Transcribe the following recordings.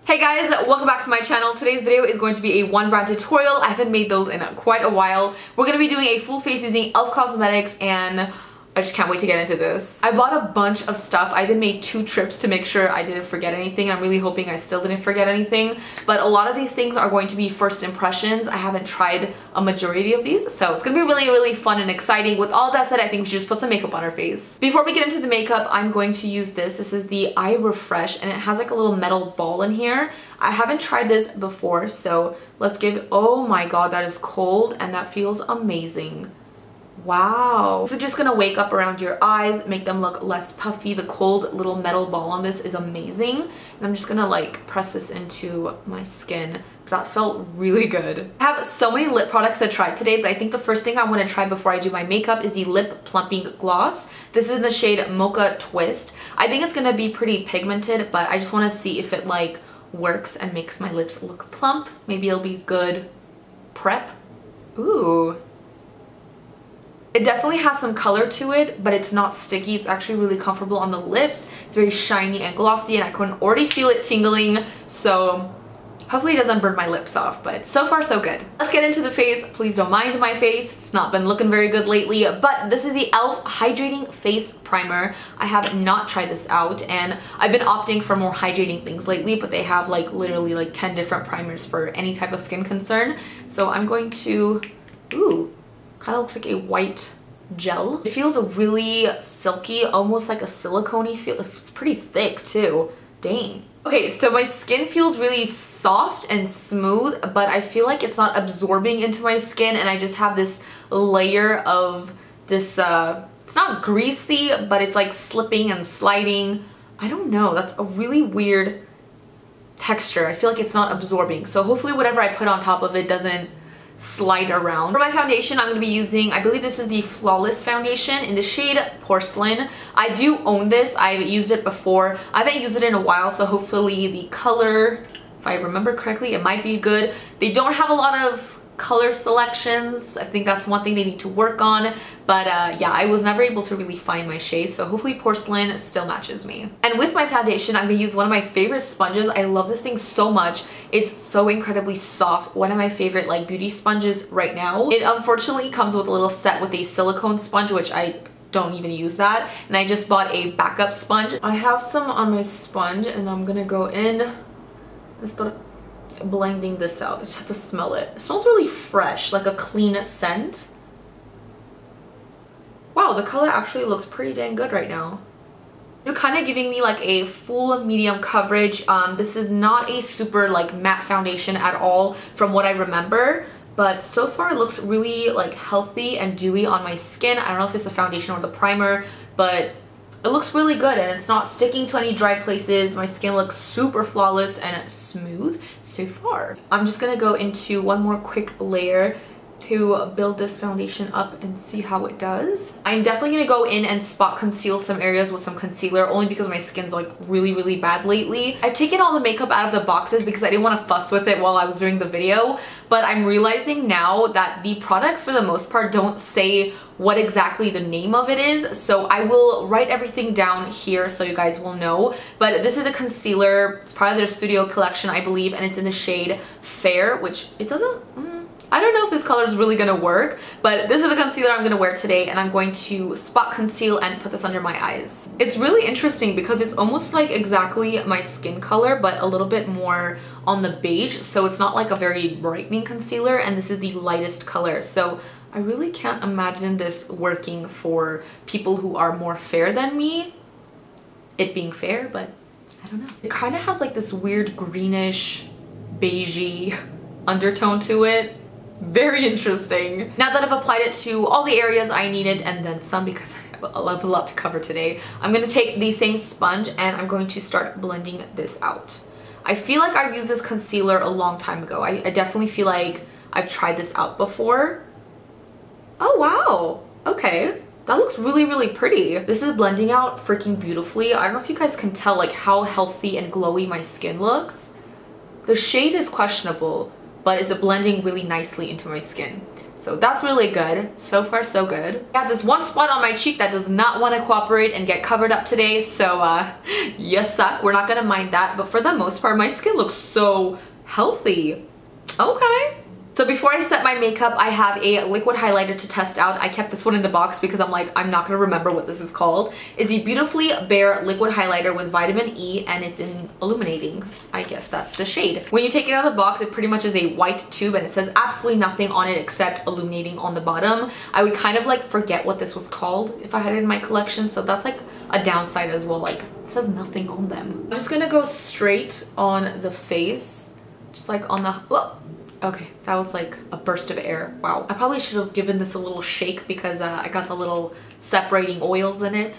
Hey guys, welcome back to my channel. Today's video is going to be a one brand tutorial. I haven't made those in quite a while. We're going to be doing a full face using E.L.F. Cosmetics and I just can't wait to get into this. I bought a bunch of stuff. I even made 2 trips to make sure I didn't forget anything. I'm really hoping I still didn't forget anything. But a lot of these things are going to be first impressions. I haven't tried a majority of these, so it's gonna be really fun and exciting. With all that said, I think we should just put some makeup on our face. Before we get into the makeup, I'm going to use this. This is the Eye Refresh and it has like a little metal ball in here. I haven't tried this before, so let's give it, oh my god, that is cold and that feels amazing. Wow. This is just gonna wake up around your eyes, make them look less puffy. The cold little metal ball on this is amazing. And I'm just gonna like press this into my skin. That felt really good. I have so many lip products to try today, but I think the first thing I want to try before I do my makeup is the Lip Plumping Gloss. This is in the shade Mocha Twist. I think it's gonna be pretty pigmented, but I just want to see if it like works and makes my lips look plump. Maybe it'll be good prep. Ooh. It definitely has some color to it, but it's not sticky. It's actually really comfortable on the lips. It's very shiny and glossy and I can already feel it tingling, so hopefully it doesn't burn my lips off, but so far so good. Let's get into the face. Please don't mind my face. It's not been looking very good lately, but this is the E.L.F. Hydrating Face Primer. I have not tried this out and I've been opting for more hydrating things lately, but they have like literally like 10 different primers for any type of skin concern. So I'm going to, ooh, kind of looks like a white gel. It feels really silky, almost like a silicone-y feel. It's pretty thick too. Dang. Okay, so my skin feels really soft and smooth, but I feel like it's not absorbing into my skin and I just have this layer of this, it's not greasy, but it's like slipping and sliding. I don't know, that's a really weird texture. I feel like it's not absorbing. So hopefully whatever I put on top of it doesn't slide around. For my foundation, I'm going to be using, I believe this is the Flawless Foundation in the shade Porcelain. I do own this. I've used it before. I haven't used it in a while, so hopefully the color, if I remember correctly, it might be good. They don't have a lot of color selections. I think that's one thing they need to work on, but yeah, I was never able to really find my shade, so hopefully Porcelain still matches me. And with my foundation, I'm gonna use one of my favorite sponges. I love this thing so much. It's so incredibly soft. One of my favorite like beauty sponges right now. It unfortunately comes with a little set with a silicone sponge, which I don't even use that, and I just bought a backup sponge. I have some on my sponge and I'm gonna go in and start blending this out. I just have to smell it. It smells really fresh, like a clean scent. Wow, the color actually looks pretty dang good right now. It's kind of giving me like a full medium coverage. This is not a super like matte foundation at all from what I remember, but so far it looks really like healthy and dewy on my skin. I don't know if it's the foundation or the primer, but it looks really good and it's not sticking to any dry places. My skin looks super flawless and smooth so far. I'm just gonna go into one more quick layer to build this foundation up and see how it does. I'm definitely gonna go in and spot conceal some areas with some concealer, only because my skin's like really bad lately. I've taken all the makeup out of the boxes because I didn't want to fuss with it while I was doing the video, but I'm realizing now that the products for the most part don't say what exactly the name of it is, so I will write everything down here so you guys will know. But this is the concealer. It's part of their studio collection, I believe, and it's in the shade Fair, which it doesn't, I don't know if this color is really gonna work, but this is the concealer I'm gonna wear today and I'm going to spot conceal and put this under my eyes. It's really interesting because it's almost like exactly my skin color, but a little bit more on the beige, so it's not like a very brightening concealer, and this is the lightest color. So I really can't imagine this working for people who are more fair than me, it being fair, but I don't know. It kind of has like this weird greenish, beigey undertone to it. Very interesting. Now that I've applied it to all the areas I needed and then some, because I have a lot to cover today, I'm going to take the same sponge and I'm going to start blending this out. I feel like I've used this concealer a long time ago. I definitely feel like I've tried this out before. Oh wow, okay. That looks really pretty. This is blending out freaking beautifully. I don't know if you guys can tell like how healthy and glowy my skin looks. The shade is questionable, but it's blending really nicely into my skin. So that's really good. So far, so good. I have this one spot on my cheek that does not want to cooperate and get covered up today. So you suck. We're not going to mind that. But for the most part, my skin looks so healthy. Okay. So before I set my makeup, I have a liquid highlighter to test out. I kept this one in the box because I'm like, I'm not going to remember what this is called. It's a Beautifully Bare liquid highlighter with vitamin E, and it's in Illuminating. I guess that's the shade. When you take it out of the box, it pretty much is a white tube and it says absolutely nothing on it except Illuminating on the bottom. I would kind of like forget what this was called if I had it in my collection, so that's like a downside as well. Like, it says nothing on them. I'm just gonna go straight on the face, just like on the... Whoa. Okay, that was like a burst of air. Wow. I probably should have given this a little shake because I got the little separating oils in it.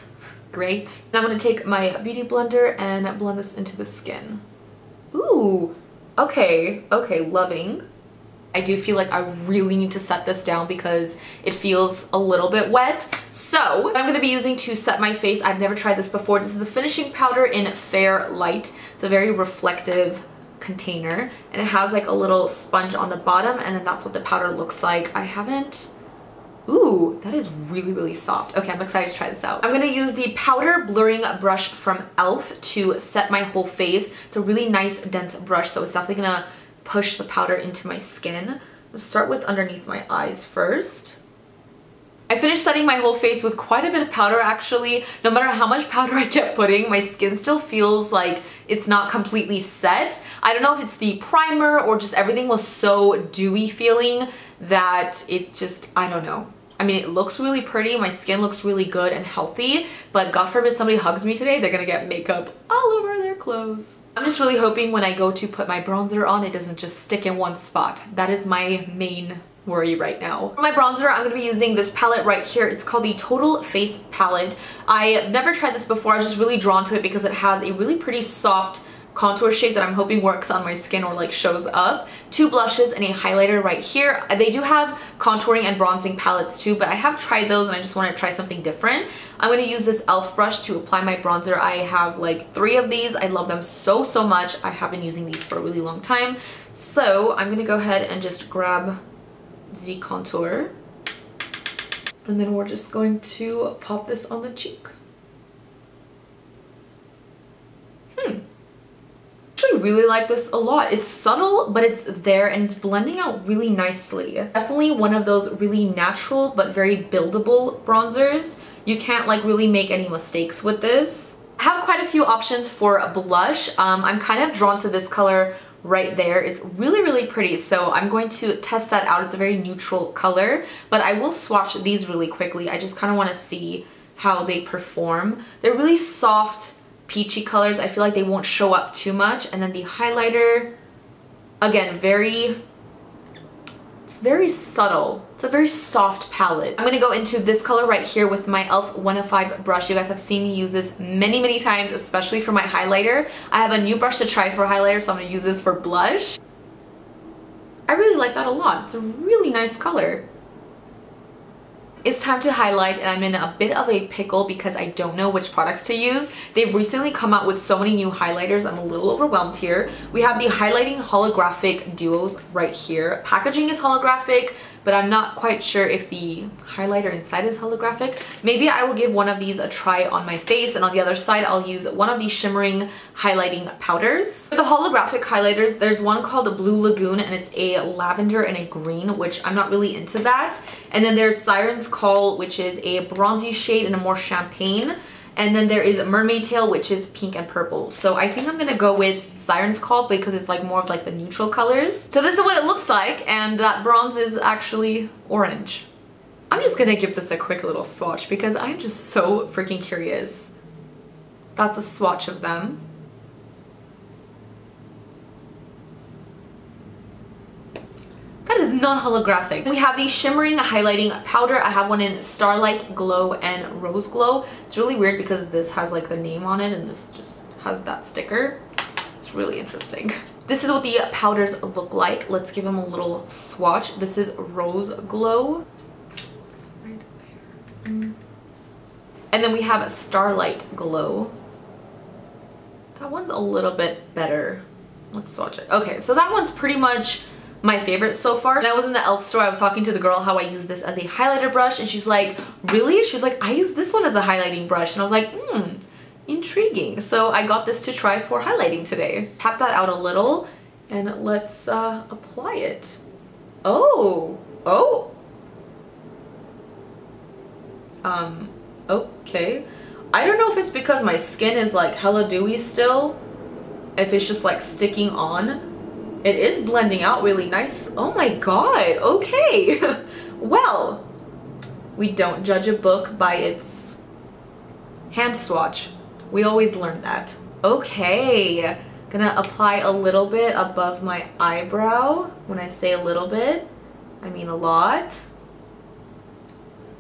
Great. And I'm gonna take my beauty blender and blend this into the skin. Ooh, okay, okay, loving. I do feel like I really need to set this down because it feels a little bit wet. So what I'm going to be using to set my face, I've never tried this before. This is the finishing powder in Fair Light. It's a very reflective container and it has like a little sponge on the bottom, and then that's what the powder looks like. I haven't... Ooh, that is really, really soft. Okay, I'm excited to try this out. I'm going to use the powder blurring brush from E.L.F. to set my whole face. It's a really nice dense brush, so it's definitely going to push the powder into my skin. I'm going to start with underneath my eyes first. I finished setting my whole face with quite a bit of powder actually. No matter how much powder I kept putting, my skin still feels like it's not completely set. I don't know if it's the primer or just everything was so dewy feeling that it just, I don't know. I mean, it looks really pretty, my skin looks really good and healthy, but God forbid somebody hugs me today, they're gonna get makeup all over their clothes. I'm just really hoping when I go to put my bronzer on, it doesn't just stick in one spot. That is my main worry right now. For my bronzer, I'm going to be using this palette right here. It's called the Total Face palette. I've never tried this before. I was just really drawn to it because it has a really pretty soft contour shade that I'm hoping works on my skin or like shows up. 2 blushes and a highlighter right here. They do have contouring and bronzing palettes too, but I have tried those and I just want to try something different. I'm going to use this E.L.F. brush to apply my bronzer. I have like 3 of these. I love them so, so much. I have been using these for a really long time. So I'm going to go ahead and just grab the contour. And then we're just going to pop this on the cheek. I really like this a lot. It's subtle, but it's there and it's blending out really nicely. Definitely one of those really natural but very buildable bronzers. You can't like really make any mistakes with this. I have quite a few options for blush. I'm kind of drawn to this color right there. It's really, really pretty, so I'm going to test that out. It's a very neutral color, but I will swatch these really quickly. I just kind of want to see how they perform. They're really soft, peachy colors. I feel like they won't show up too much. And then the highlighter, again, it's very subtle. It's a very soft palette. I'm gonna go into this color right here with my E.L.F. 105 brush. You guys have seen me use this many, many times, especially for my highlighter. I have a new brush to try for highlighter, so I'm gonna use this for blush. I really like that a lot. It's a really nice color. It's time to highlight, and I'm in a bit of a pickle because I don't know which products to use. They've recently come out with so many new highlighters. I'm a little overwhelmed here. We have the highlighting holographic duos right here. Packaging is holographic, but I'm not quite sure if the highlighter inside is holographic. Maybe I will give one of these a try on my face, and on the other side I'll use one of these shimmering highlighting powders. For the holographic highlighters, there's one called Blue Lagoon, and it's a lavender and a green, which I'm not really into that. And then there's Siren's Call, which is a bronzy shade and a more champagne. And then there is Mermaid Tail, which is pink and purple. So I think I'm gonna go with Siren's Call because it's like more of like the neutral colors. So this is what it looks like, and that bronze is actually orange. I'm just gonna give this a quick little swatch because I'm just so freaking curious. That's a swatch of them. That is non-holographic. We have the Shimmering highlighting powder. I have one in Starlight, Glow, and Rose Glow. It's really weird because this has like the name on it and this just has that sticker. It's really interesting. This is what the powders look like. Let's give them a little swatch. This is Rose Glow. It's right there. And then we have Starlight Glow. That one's a little bit better. Let's swatch it. Okay, so that one's pretty much my favorite so far. When I was in the e.L.F. store, I was talking to the girl how I use this as a highlighter brush, and she's like, really? She's like, I use this one as a highlighting brush. And I was like, intriguing. So I got this to try for highlighting today. Tap that out a little and let's apply it. Okay. I don't know if it's because my skin is like hella dewy still, if it's just like sticking on. It is blending out really nice. Oh my god, okay. Well, we don't judge a book by its hand swatch. We always learn that. Okay, gonna apply a little bit above my eyebrow. When I say a little bit, I mean a lot.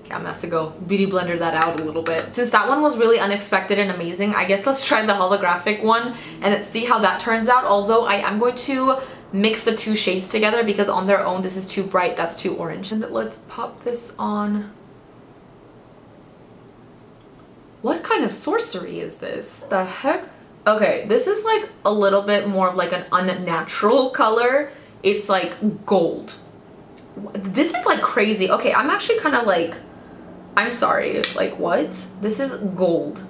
Okay, I'm gonna have to go beauty blender that out a little bit. Since that one was really unexpected and amazing, I guess let's try the holographic one and see how that turns out. Although I am going to mix the two shades together because on their own this is too bright, that's too orange. And let's pop this on. What kind of sorcery is this? The heck? Okay, this is like a little bit more of like an unnatural color. It's like gold. This is like crazy. Okay, I'm actually kind of like, I'm sorry, like what? This is gold.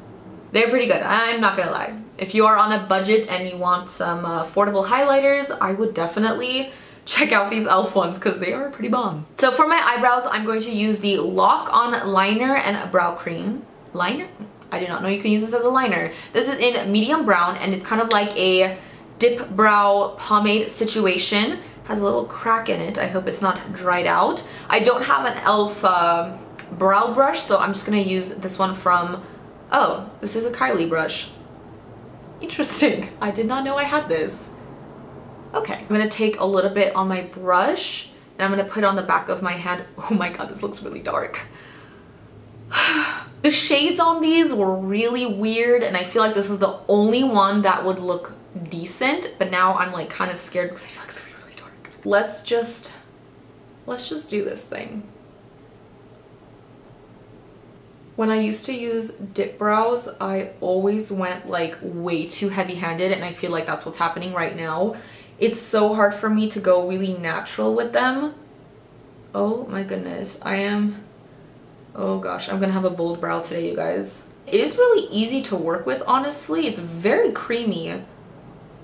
They're pretty good, I'm not gonna lie. If you are on a budget and you want some affordable highlighters, I would definitely check out these e.L.F. ones because they are pretty bomb. So for my eyebrows, I'm going to use the Lock On Liner and Brow Cream. Liner? I did not know you can use this as a liner. This is in medium brown and it's kind of like a dip brow pomade situation. Has a little crack in it. I hope it's not dried out. I don't have an e.L.F. Brow brush, so I'm just gonna use this one from, oh, this is a Kylie brush. Interesting. I did not know I had this. Okay, I'm gonna take a little bit on my brush and I'm gonna put it on the back of my hand. Oh my god, this looks really dark. The shades on these were really weird and I feel like this was the only one that would look decent, but now I'm like kind of scared because I feel like it's gonna be really dark. Let's just do this thing. When I used to use dip brows, I always went like way too heavy-handed and I feel like that's what's happening right now. It's so hard for me to go really natural with them. Oh my goodness, oh gosh, I'm gonna have a bold brow today, you guys. It is really easy to work with, honestly. It's very creamy.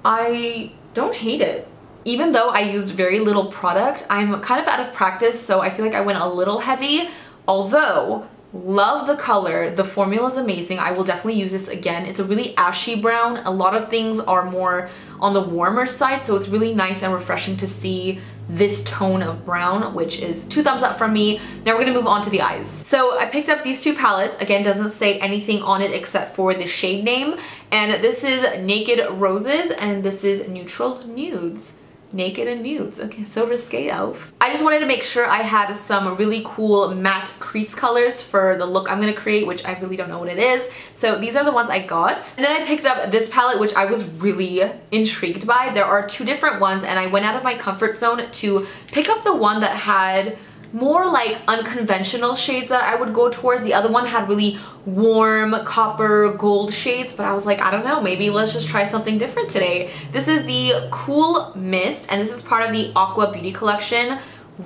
I don't hate it. Even though I used very little product, I'm kind of out of practice, so I feel like I went a little heavy. Although, love the color. The formula is amazing. I will definitely use this again. It's a really ashy brown. A lot of things are more on the warmer side, so it's really nice and refreshing to see this tone of brown, which is 2 thumbs up from me. Now we're gonna move on to the eyes. So I picked up these two palettes. Again, doesn't say anything on it except for the shade name. And this is Naked Roses and this is Neutral Nudes. Naked and Nudes. Okay, so risque, e.L.F. I just wanted to make sure I had some really cool matte crease colors for the look I'm gonna create, which I really don't know what it is. So these are the ones I got. And then I picked up this palette, which I was really intrigued by. There are 2 different ones and I went out of my comfort zone to pick up the one that had more like unconventional shades that I would go towards. The other one had really warm copper gold shades, but I was like, I don't know, maybe let's just try something different today. This is the Cool Mist and this is part of the Aqua Beauty collection.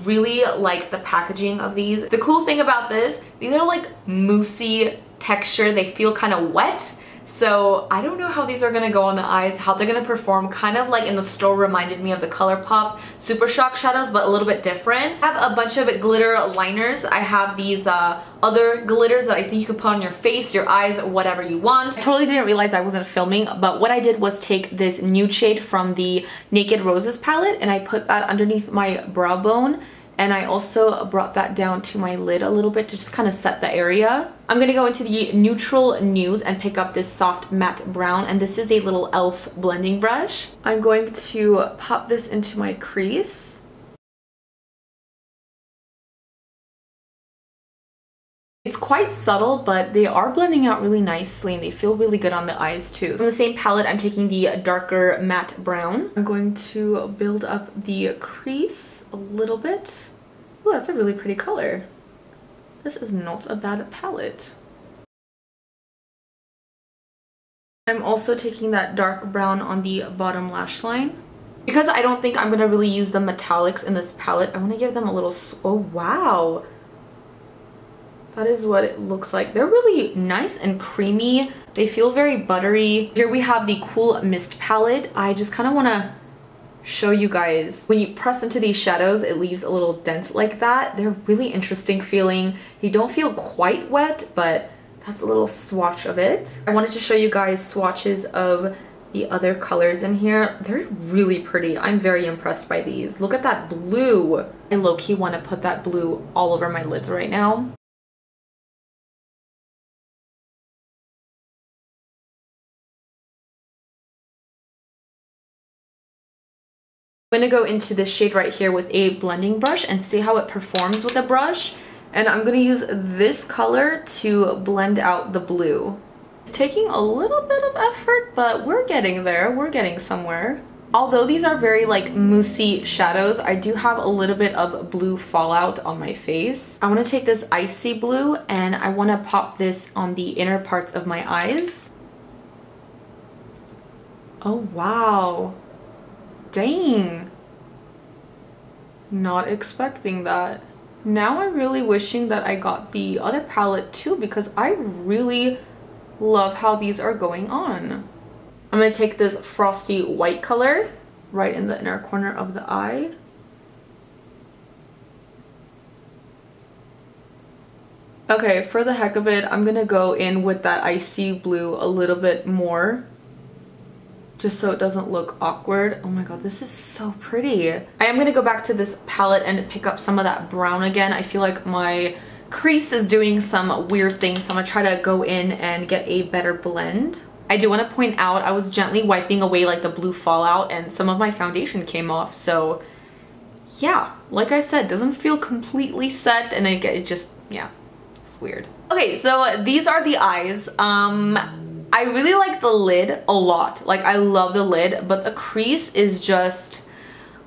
Really like the packaging of these. The cool thing about this, these are like moussey texture. They feel kind of wet. So I don't know how these are gonna go on the eyes, how they're gonna perform. Kind of like in the store reminded me of the ColourPop Super Shock shadows, but a little bit different. I have a bunch of glitter liners. I have these other glitters that I think you could put on your face, your eyes, whatever you want. I totally didn't realize I wasn't filming, but what I did was take this nude shade from the Naked Roses palette and I put that underneath my brow bone. And I also brought that down to my lid a little bit to just kind of set the area. I'm gonna go into the Neutral Nudes and pick up this soft matte brown, and this is a little e.L.F. blending brush. I'm going to pop this into my crease. It's quite subtle, but they are blending out really nicely and they feel really good on the eyes too. From the same palette, I'm taking the darker matte brown. I'm going to build up the crease a little bit. Oh, that's a really pretty color. This is not a bad palette. I'm also taking that dark brown on the bottom lash line. Because I don't think I'm gonna really use the metallics in this palette, I want to give them a little, oh wow. That is what it looks like. They're really nice and creamy. They feel very buttery. Here we have the Cool Mist palette. I just kind of want to show you guys. When you press into these shadows, it leaves a little dent like that. They're really interesting feeling. They don't feel quite wet, but that's a little swatch of it. I wanted to show you guys swatches of the other colors in here. They're really pretty. I'm very impressed by these. Look at that blue. I low-key want to put that blue all over my lids right now. I'm going to go into this shade right here with a blending brush and see how it performs with a brush. And I'm going to use this color to blend out the blue. It's taking a little bit of effort, but we're getting there. We're getting somewhere. Although these are very like moussey shadows, I do have a little bit of blue fallout on my face. I want to take this icy blue and I want to pop this on the inner parts of my eyes. Oh wow. Dang. Not expecting that. Now I'm really wishing that I got the other palette too, because I really love how these are going on. I'm going to take this frosty white color right in the inner corner of the eye. Okay, for the heck of it, I'm going to go in with that icy blue a little bit more, just so it doesn't look awkward. Oh my god, this is so pretty. I am going to go back to this palette and pick up some of that brown again. I feel like my crease is doing some weird things, so I'm going to try to go in and get a better blend. I do want to point out I was gently wiping away like the blue fallout and some of my foundation came off, so yeah, like I said, doesn't feel completely set, and it just, yeah, it's weird. Okay, so these are the eyes. I really like the lid a lot. Like, I love the lid, but the crease is just,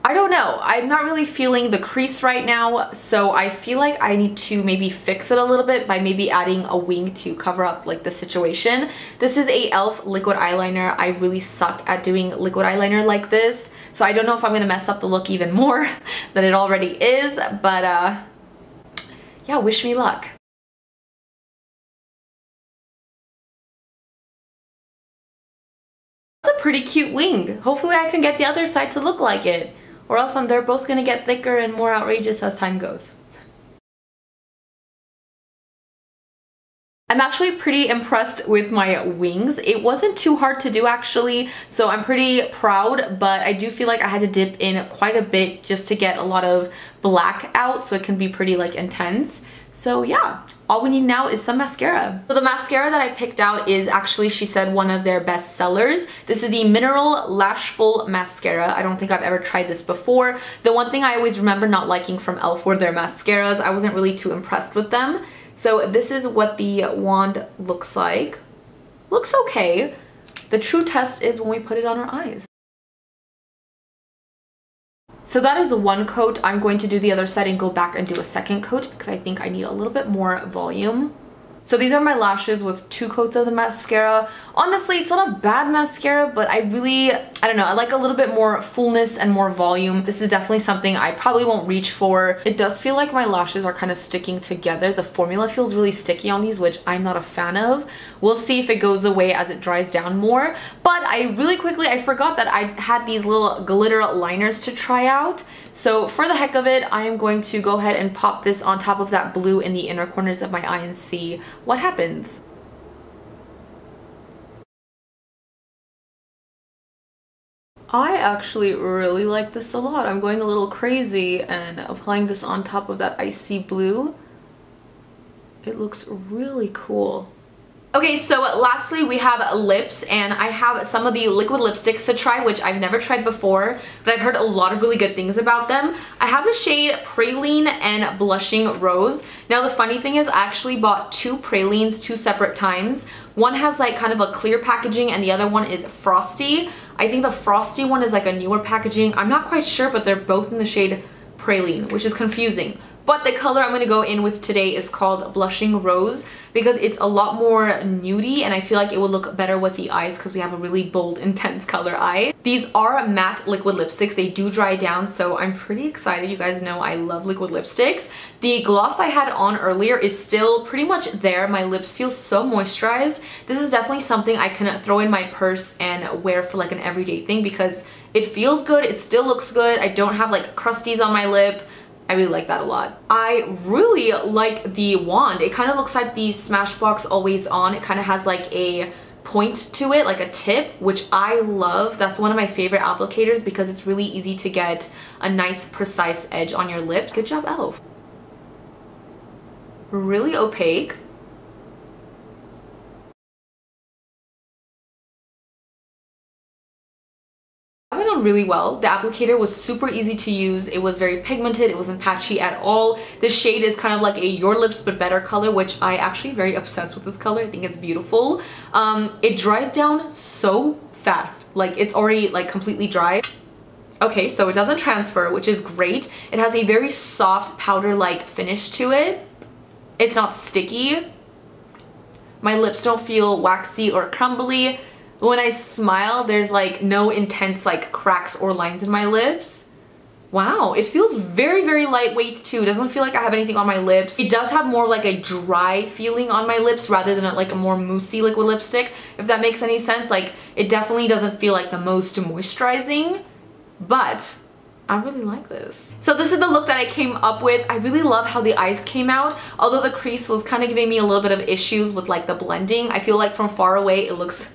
I don't know. I'm not really feeling the crease right now, so I feel like I need to maybe fix it a little bit by maybe adding a wing to cover up like the situation. This is a E.L.F. liquid eyeliner. I really suck at doing liquid eyeliner like this, so I don't know if I'm gonna mess up the look even more than it already is, but yeah, wish me luck. That's a pretty cute wing. Hopefully I can get the other side to look like it, or else they're both gonna get thicker and more outrageous as time goes. I'm actually pretty impressed with my wings. It wasn't too hard to do actually, so I'm pretty proud, but I do feel like I had to dip in quite a bit just to get a lot of black out so it can be pretty like intense. So yeah, all we need now is some mascara. So the mascara that I picked out is actually, she said, one of their best sellers. This is the Mineral Lashful Mascara. I don't think I've ever tried this before. The one thing I always remember not liking from E.L.F. were their mascaras. I wasn't really too impressed with them. So this is what the wand looks like. Looks okay. The true test is when we put it on our eyes. So that is one coat. I'm going to do the other side and go back and do a second coat because I think I need a little bit more volume. So these are my lashes with 2 coats of the mascara. Honestly, it's not a bad mascara, but I don't know, I like a little bit more fullness and more volume. This is definitely something I probably won't reach for. It does feel like my lashes are kind of sticking together. The formula feels really sticky on these, which I'm not a fan of. We'll see if it goes away as it dries down more. But I forgot that I had these little glitter liners to try out. So for the heck of it, I am going to go ahead and pop this on top of that blue in the inner corners of my eye and see what happens. I actually really like this a lot. I'm going a little crazy and applying this on top of that icy blue. It looks really cool. Okay, so lastly we have lips, and I have some of the liquid lipsticks to try, which I've never tried before, but I've heard a lot of really good things about them. I have the shade Porelain and Blushing Rose. Now the funny thing is I actually bought 2 Porelains 2 separate times. One has like kind of a clear packaging and the other one is frosty. I think the frosty one is like a newer packaging. I'm not quite sure, but they're both in the shade Porelain, which is confusing. But the color I'm going to go in with today is called Blushing Rose. because it's a lot more nudie and I feel like it would look better with the eyes because we have a really bold, intense color eye. These are matte liquid lipsticks. They do dry down, so I'm pretty excited. You guys know I love liquid lipsticks. The gloss I had on earlier is still pretty much there. My lips feel so moisturized. This is definitely something I can throw in my purse and wear for like an everyday thing because it feels good, it still looks good. I don't have like crusties on my lip. I really like that a lot. I really like the wand. It kind of looks like the Smashbox Always On. It kind of has like a point to it, like a tip, which I love. That's one of my favorite applicators because it's really easy to get a nice precise edge on your lips. Good job, E.L.F. Really opaque. It went on really well. The applicator was super easy to use. It was very pigmented. It wasn't patchy at all. This shade is kind of like a Your Lips But Better color, which I actually very obsessed with this color. I think it's beautiful. It dries down so fast. Like it's already like completely dry. Okay, so it doesn't transfer, which is great. It has a very soft powder-like finish to it. It's not sticky. My lips don't feel waxy or crumbly. When I smile, there's like no intense like cracks or lines in my lips. Wow, it feels very, very lightweight too. It doesn't feel like I have anything on my lips. It does have more like a dry feeling on my lips rather than like a more moussey liquid lipstick, if that makes any sense. Like it definitely doesn't feel like the most moisturizing, but I really like this. So this is the look that I came up with. I really love how the eyes came out. Although the crease was kind of giving me a little bit of issues with like the blending. I feel like from far away it looks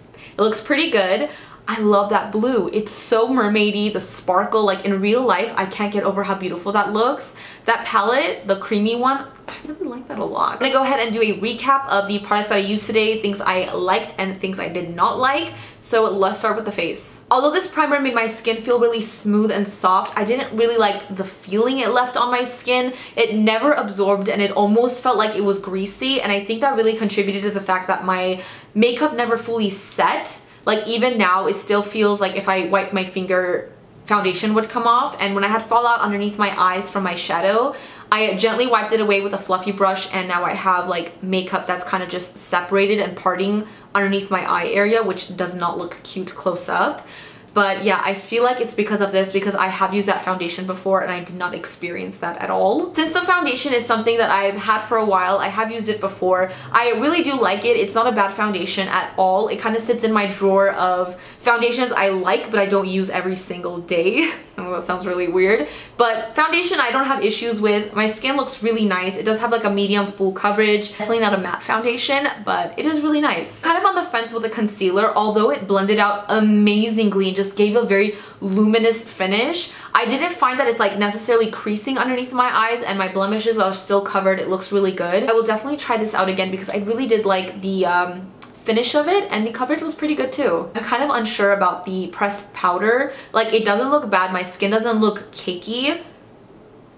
pretty good. I love that blue. It's so mermaidy, the sparkle. Like in real life, I can't get over how beautiful that looks. That palette, the creamy one, I really like that a lot. I'm gonna go ahead and do a recap of the products that I used today, things I liked and things I did not like. So let's start with the face. Although this primer made my skin feel really smooth and soft, I didn't really like the feeling it left on my skin. It never absorbed and it almost felt like it was greasy, and I think that really contributed to the fact that my makeup never fully set. Like even now, it still feels like if I wipe my finger, foundation would come off, and when I had fallout underneath my eyes from my shadow, I gently wiped it away with a fluffy brush, and now I have like makeup that's kind of just separated and parting underneath my eye area, which does not look cute close up. But yeah, I feel like it's because of this, because I have used that foundation before and I did not experience that at all. Since the foundation is something that I've had for a while, I have used it before, I really do like it. It's not a bad foundation at all. It kind of sits in my drawer of foundations I like but I don't use every single day. I know that sounds really weird, but foundation I don't have issues with. My skin looks really nice. It does have like a medium full coverage. Definitely not a matte foundation, but it is really nice. Kind of on the fence with the concealer, although it blended out amazingly and just gave a very luminous finish. I didn't find that it's like necessarily creasing underneath my eyes, and my blemishes are still covered. It looks really good. I will definitely try this out again because I really did like the finish of it, and the coverage was pretty good too. I'm kind of unsure about the pressed powder. Like it doesn't look bad. My skin doesn't look cakey.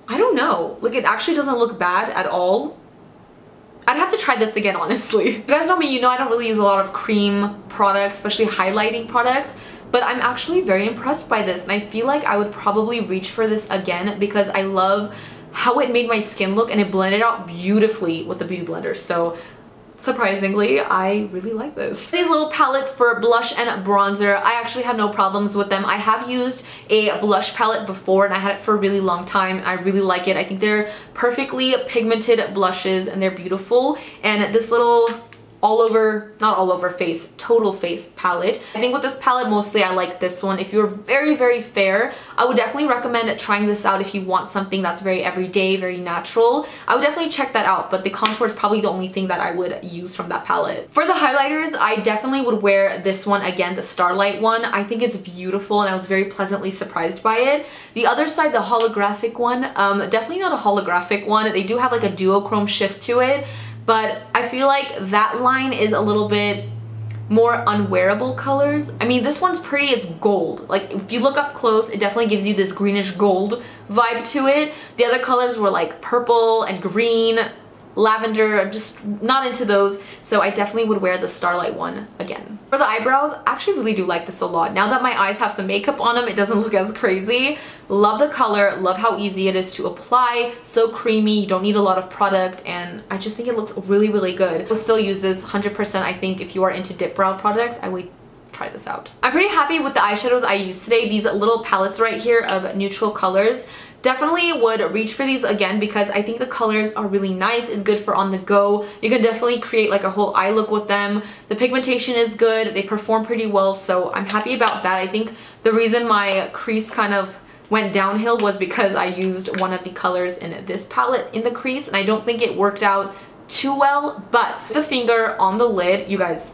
I don't know. Like it actually doesn't look bad at all. I'd have to try this again, honestly. You guys know me, you know I don't really use a lot of cream products, especially highlighting products. But I'm actually very impressed by this, and I feel like I would probably reach for this again because I love how it made my skin look, and it blended out beautifully with the Beauty Blender. So surprisingly, I really like this. These little palettes for blush and bronzer, I actually have no problems with them. I have used a blush palette before and I had it for a really long time. I really like it. I think they're perfectly pigmented blushes and they're beautiful. And this little all over, not all over face, total face palette. I think with this palette mostly I like this one. If you're very, very fair, I would definitely recommend trying this out if you want something that's very everyday, very natural. I would definitely check that out, but the contour is probably the only thing that I would use from that palette. For the highlighters, I definitely would wear this one again, the Starlight one. I think it's beautiful and I was very pleasantly surprised by it. The other side, the holographic one, definitely not a holographic one. They do have like a duochrome shift to it, but I feel like that line is a little bit more unwearable colors. I mean, this one's pretty, it's gold. Like, if you look up close, it definitely gives you this greenish gold vibe to it. The other colors were like purple and green, lavender. I'm just not into those, so I definitely would wear the Starlight one again. For the eyebrows, I actually really do like this a lot. Now that my eyes have some makeup on them, it doesn't look as crazy. Love the color, love how easy it is to apply, so creamy, you don't need a lot of product, and I just think it looks really, really good. I will still use this 100%. I think if you are into dip brow products, I would try this out. I'm pretty happy with the eyeshadows I used today. These little palettes right here of neutral colors. Definitely would reach for these again because I think the colors are really nice. It's good for on the go. You can definitely create like a whole eye look with them. The pigmentation is good. They perform pretty well, so I'm happy about that. I think the reason my crease kind of went downhill was because I used one of the colors in this palette in the crease, and I don't think it worked out too well, but the finger on the lid, you guys,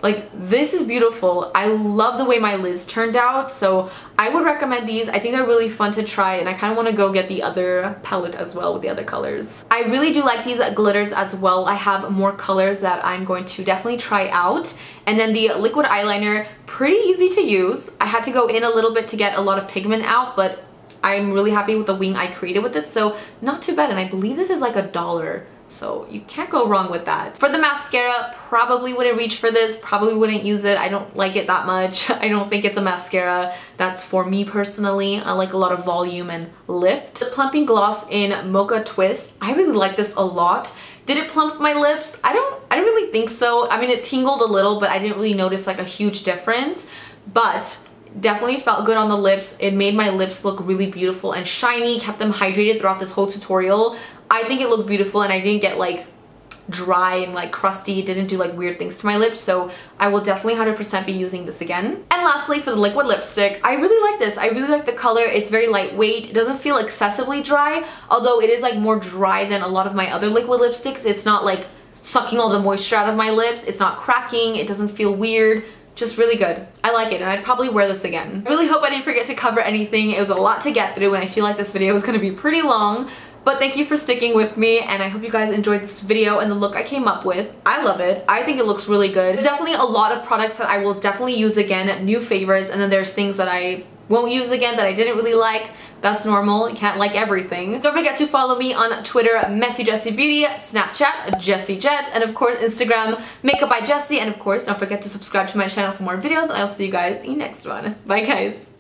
like, this is beautiful. I love the way my lids turned out, so I would recommend these. I think they're really fun to try, and I kind of want to go get the other palette as well with the other colors. I really do like these glitters as well. I have more colors that I'm going to definitely try out. And then the liquid eyeliner, pretty easy to use. I had to go in a little bit to get a lot of pigment out, but I'm really happy with the wing I created with it, so not too bad. And I believe this is like $1. So you can't go wrong with that. For the mascara, probably wouldn't reach for this, probably wouldn't use it. I don't like it that much. I don't think it's a mascara that's for me personally. I like a lot of volume and lift. The Plumping Gloss in Mocha Twist, I really like this a lot. Did it plump my lips? I don't really think so. I mean, it tingled a little, but I didn't really notice like a huge difference. But definitely felt good on the lips. It made my lips look really beautiful and shiny, kept them hydrated throughout this whole tutorial. I think it looked beautiful, and I didn't get like dry and like crusty. It didn't do like weird things to my lips, so I will definitely 100% be using this again. And lastly, for the liquid lipstick, I really like this. I really like the color. It's very lightweight. It doesn't feel excessively dry, although it is like more dry than a lot of my other liquid lipsticks. It's not like sucking all the moisture out of my lips. It's not cracking. It doesn't feel weird. Just really good. I like it, and I'd probably wear this again. I really hope I didn't forget to cover anything. It was a lot to get through, and I feel like this video is going to be pretty long. But thank you for sticking with me, and I hope you guys enjoyed this video and the look I came up with. I love it. I think it looks really good. There's definitely a lot of products that I will definitely use again, new favorites, and then there's things that I won't use again that I didn't really like. That's normal. You can't like everything. Don't forget to follow me on Twitter, mesijesibeauty, Snapchat, JessieJet, and of course Instagram, Makeup by Jessie, and of course don't forget to subscribe to my channel for more videos, and I'll see you guys in the next one. Bye guys!